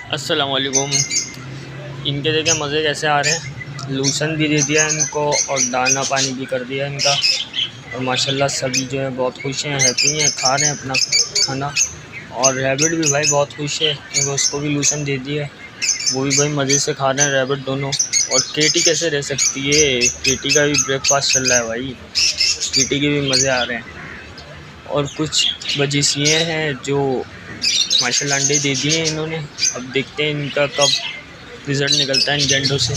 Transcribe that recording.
अस्सलाम वालेकुम। इनके देखें मज़े कैसे आ रहे हैं। लूसन भी दे दिया इनको और दाना पानी भी कर दिया इनका। और माशाल्लाह सभी जो है बहुत खुश हैं, हैप्पी हैं, खा रहे हैं अपना खाना। और रैबिट भी भाई बहुत खुश है क्योंकि उसको भी लूसन दे दिया है, वो भी भाई मज़े से खा रहे हैं रैबिट दोनों। और केटी कैसे रह सकती है, केटी का भी ब्रेकफास्ट चल रहा है भाई, केटी के भी मज़े आ रहे हैं। और कुछ बजीसियाँ हैं जो माशाल्लाह अंडे दे दिए इन्होंने। अब देखते हैं इनका कब रिज़ल्ट निकलता है इन अंडों से।